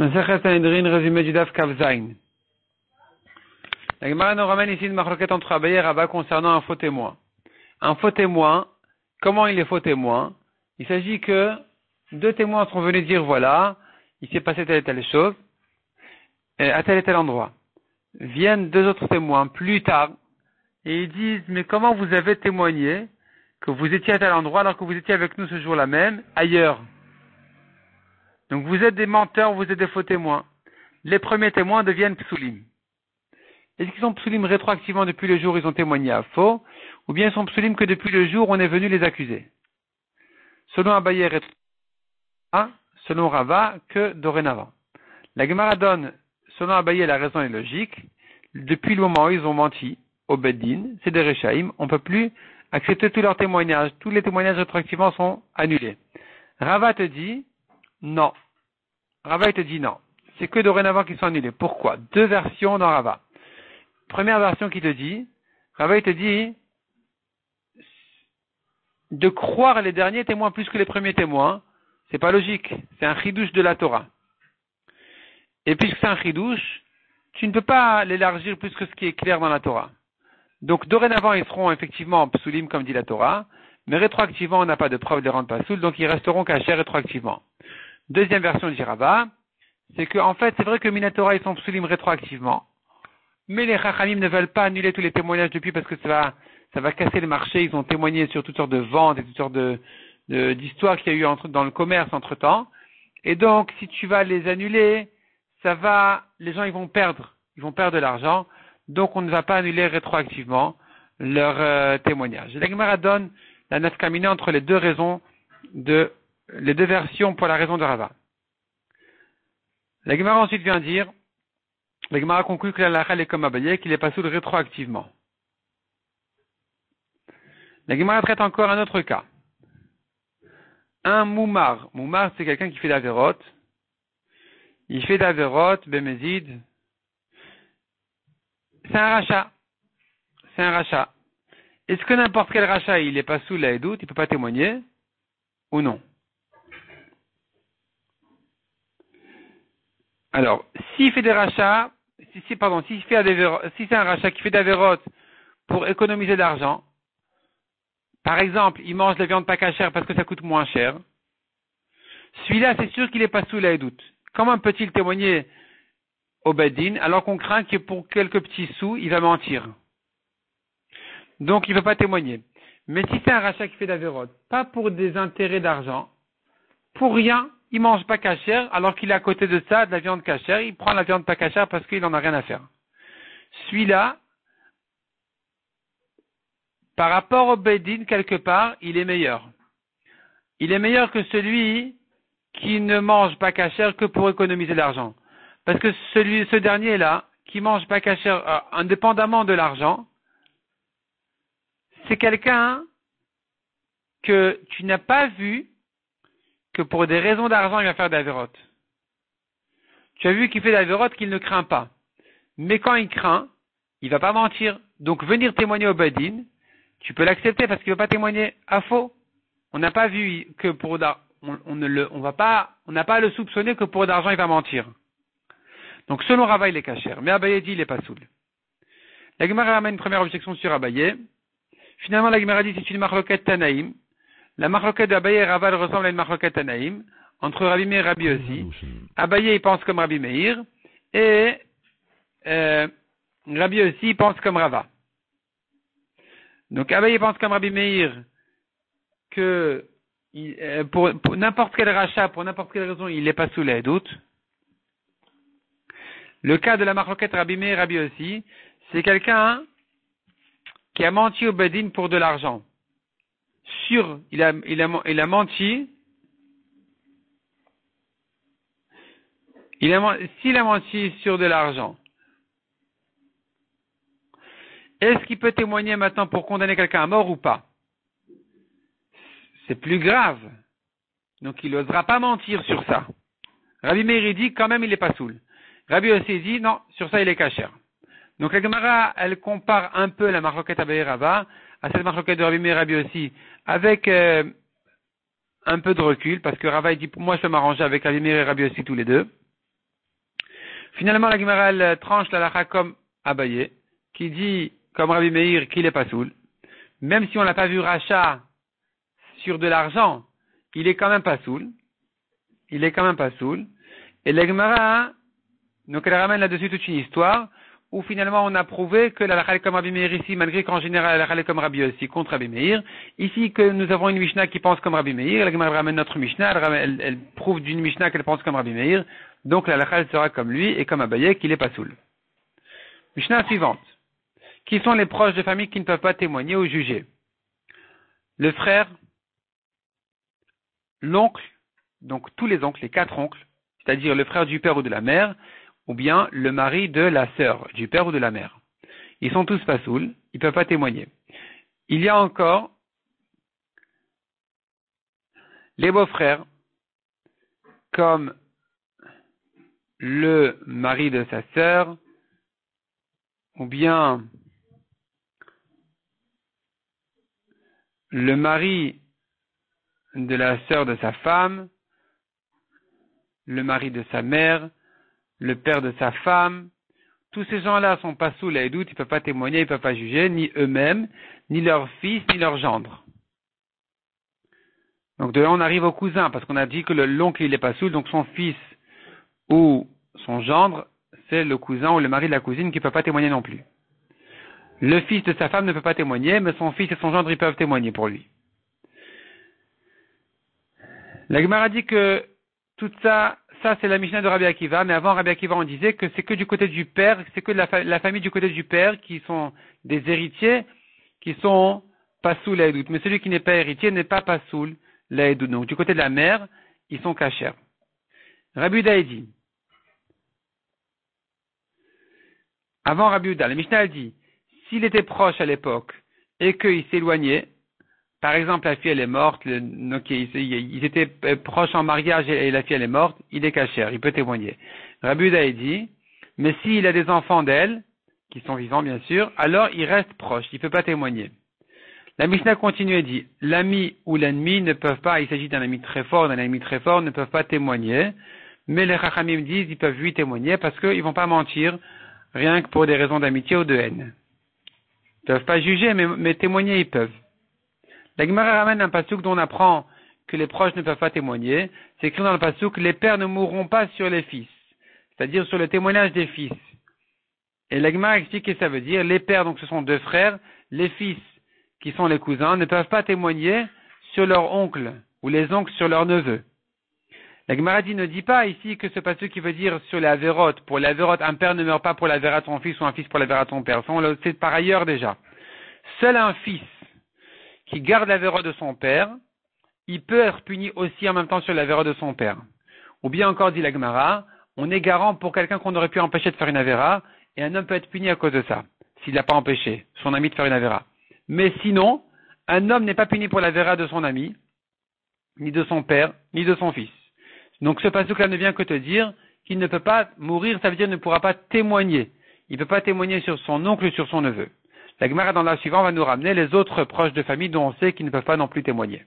Masechet Sanhedrin, résumé du Daf Kav Zayin. La Gemara nous ramène ici une marloquette entre Abaye et Rava concernant un faux témoin. Un faux témoin, comment il est faux témoin? Il s'agit que deux témoins sont venus dire voilà, il s'est passé telle et telle chose, à tel et tel endroit. Viennent deux autres témoins plus tard et ils disent mais comment vous avez témoigné que vous étiez à tel endroit alors que vous étiez avec nous ce jour-là même, ailleurs? Donc vous êtes des menteurs, vous êtes des faux témoins. Les premiers témoins deviennent psulim. Est-ce qu'ils sont psulim rétroactivement depuis le jour où ils ont témoigné à faux, ou bien ils sont psulim que depuis le jour où on est venu les accuser? Selon Abaye et Rava, selon Rava, que dorénavant. La Gemara donne, selon Abaye, la raison est logique. Depuis le moment où ils ont menti au Beddin, c'est des Rechaïm, on ne peut plus accepter tous leurs témoignages. Tous les témoignages rétroactivement sont annulés. Rava te dit non. Rava te dit non. C'est que dorénavant qu'ils sont annulés. Pourquoi? Deux versions dans Rava. Première version qui te dit, Rava te dit de croire les derniers témoins plus que les premiers témoins, c'est pas logique. C'est un chidouche de la Torah. Et puisque c'est un chidouche, tu ne peux pas l'élargir plus que ce qui est clair dans la Torah. Donc dorénavant ils seront effectivement psulim comme dit la Torah, mais rétroactivement on n'a pas de preuve de les rendre pasoul, donc ils resteront cachés rétroactivement. Deuxième version de Rava, c'est que en fait c'est vrai que Minatora ils sont psulim rétroactivement, mais les Chachamim ne veulent pas annuler tous les témoignages depuis parce que ça va casser le marché. Ils ont témoigné sur toutes sortes de ventes et toutes sortes d'histoires qu'il y a eu dans le commerce entre temps. Et donc si tu vas les annuler, les gens ils vont perdre de l'argent. Donc on ne va pas annuler rétroactivement leur témoignage. La Gemara donne la nafkamina entre les deux versions pour la raison de Rava. La Gemara ensuite vient dire, la Gemara conclut que la halakha est comme Abaye, qu'il est pas soul rétroactivement. La Gemara traite encore un autre cas. Un moumar. Moumar, c'est quelqu'un qui fait d'averot. Il fait d'averot, bémézid. C'est un rachat. Est-ce que n'importe quel rachat, il est pas sous la doute, il peut pas témoigner? Ou non? Alors, s'il fait des rachats, si c'est un rachat qui fait d'averot pour économiser de l'argent, par exemple, il mange de la viande pas cachère parce que ça coûte moins cher, celui-là, c'est sûr qu'il est pas sous la doute. Comment peut-il témoigner au Beddin alors qu'on craint que pour quelques petits sous, il va mentir? Donc, il ne peut pas témoigner. Mais si c'est un rachat qui fait d'averot, pas pour des intérêts d'argent, pour rien, il mange pas cachère, alors qu'il est à côté de ça, de la viande cachère, il prend la viande pas cachère parce qu'il en a rien à faire. Celui-là, par rapport au Beddin, quelque part, il est meilleur. Il est meilleur que celui qui ne mange pas cachère que pour économiser l'argent. Parce que ce dernier-là, qui mange pas cachère, indépendamment de l'argent, c'est quelqu'un que tu n'as pas vu que pour des raisons d'argent, il va faire d'averot. Tu as vu qu'il fait d'averot qu'il ne craint pas. Mais quand il craint, il va pas mentir. Donc venir témoigner au Beddin, tu peux l'accepter parce qu'il ne va pas témoigner à faux. On n'a pas vu que on n'a pas à le soupçonner que pour d'argent il va mentir. Donc selon Rava il est cachère, mais Abaye dit il est pas soul. La Gemara ramène une première objection sur Abaye. Finalement la Gemara dit c'est une marloquette Tanaïm. La marloquette d'Abaye et Rava ressemble à une marloquette Tanaïm, entre Rabbi Meir et Rabbi aussi. Abaye il pense comme Rabbi Meir, et Rabbi aussi il pense comme Rava. Donc Abaye pense comme Rabbi Meir que pour n'importe quel rachat, pour n'importe quelle raison, il n'est pas sous les doutes. Le cas de la marloquette Rabbi Meir et Rabbi aussi, c'est quelqu'un qui a menti au Beddin pour de l'argent. Il a menti. S'il a menti sur de l'argent, est-ce qu'il peut témoigner maintenant pour condamner quelqu'un à mort ou pas? C'est plus grave. Donc il n'osera pas mentir sur ça. Rabbi Meir dit quand même il n'est pas soul. Rabbi aussi dit non, sur ça il est cachère. Donc la Gemara, elle compare un peu la marloquette Abaye Rava à cette marloquette de Rabbi Meir et Rabbi aussi, avec un peu de recul, parce que Rava dit moi je peux m'arranger avec Rabbi Meir et Rabbi aussi tous les deux. Finalement, la Gemara, elle tranche la halakha comme Abaye, qui dit, comme Rabbi Meir, qu'il est pas soul. Même si on l'a pas vu rachat sur de l'argent, il est quand même pas soul. Il est quand même pas soul. Et la Gemara, donc elle ramène là-dessus toute une histoire, où finalement on a prouvé que la halakha est comme Rabbi Meir ici, malgré qu'en général la halakha est comme Rabbi Yossi contre Rabbi Meir. Ici que nous avons une Mishnah qui pense comme Rabbi Meir, la Gemara ramène notre Mishnah, elle prouve d'une Mishnah qu'elle pense comme Rabbi Meir, donc la halakha sera comme lui et comme Abaye qu'il est pas soul. Mishnah suivante. Qui sont les proches de famille qui ne peuvent pas témoigner ou juger? Le frère, l'oncle, donc tous les oncles, les 4 oncles, c'est-à-dire le frère du père ou de la mère, ou bien le mari de la sœur du père ou de la mère. Ils sont tous pas saouls, ils ne peuvent pas témoigner. Il y a encore les beaux-frères, comme le mari de sa sœur, ou bien le mari de la sœur de sa femme, le mari de sa mère, le père de sa femme. Tous ces gens-là sont pas sous les doutes, ils ne peuvent pas témoigner, ils ne peuvent pas juger, ni eux-mêmes, ni leurs fils, ni leurs gendres. Donc de là, on arrive au cousin, parce qu'on a dit que l'oncle, il est pas sous, donc son fils ou son gendre, c'est le cousin ou le mari de la cousine qui ne peut pas témoigner non plus. Le fils de sa femme ne peut pas témoigner, mais son fils et son gendre, ils peuvent témoigner pour lui. La Gemara dit que tout ça c'est la Mishnah de Rabbi Akiva, mais avant Rabbi Akiva on disait que c'est que du côté du père, c'est que la famille du côté du père qui sont des héritiers, qui sont pas sous la doute. Mais celui qui n'est pas héritier n'est pas sous la doute. Donc du côté de la mère, ils sont cachers. Rabbi Uda dit, avant Rabbi Uda, la Mishnah dit, s'il était proche à l'époque et qu'il s'éloignait, par exemple, la fille elle est morte, ils étaient proches en mariage et la fille elle est morte, il est cachère, il peut témoigner. Rabbi Uda dit, mais s'il a des enfants d'elle, qui sont vivants bien sûr, alors il reste proche, il ne peut pas témoigner. La Mishnah continue et dit, l'ami ou l'ennemi ne peuvent pas, il s'agit d'un ami très fort, ne peuvent pas témoigner, mais les Chachamim disent, ils peuvent lui témoigner parce qu'ils ne vont pas mentir, rien que pour des raisons d'amitié ou de haine. Ils ne peuvent pas juger, mais témoigner ils peuvent. La Gemara ramène un passouk dont on apprend que les proches ne peuvent pas témoigner. C'est écrit dans le passouk, les pères ne mourront pas sur les fils, c'est-à-dire sur le témoignage des fils. Et la Gemara explique ce que ça veut dire. Les pères, donc ce sont 2 frères, les fils, qui sont les cousins, ne peuvent pas témoigner sur leur oncle, ou les oncles sur leurs neveux. La Gemara ne dit pas ici que ce passouk qui veut dire sur les avérotes. Pour les avérotes, un père ne meurt pas pour l'avérat de son fils ou un fils pour l'avérat de son père. C'est par ailleurs déjà. Seul un fils qui garde l'avéra de son père, il peut être puni aussi en même temps sur l'avéra de son père. Ou bien encore, dit la Gemara, on est garant pour quelqu'un qu'on aurait pu empêcher de faire une avéra, et un homme peut être puni à cause de ça, s'il n'a pas empêché son ami de faire une avéra. Mais sinon, un homme n'est pas puni pour l'avéra de son ami, ni de son père, ni de son fils. Donc ce passouk-là ne vient que te dire qu'il ne peut pas mourir, ça veut dire qu'il ne pourra pas témoigner. Il ne peut pas témoigner sur son oncle ou sur son neveu. La Gemara dans la suivante va nous ramener les autres proches de famille dont on sait qu'ils ne peuvent pas non plus témoigner.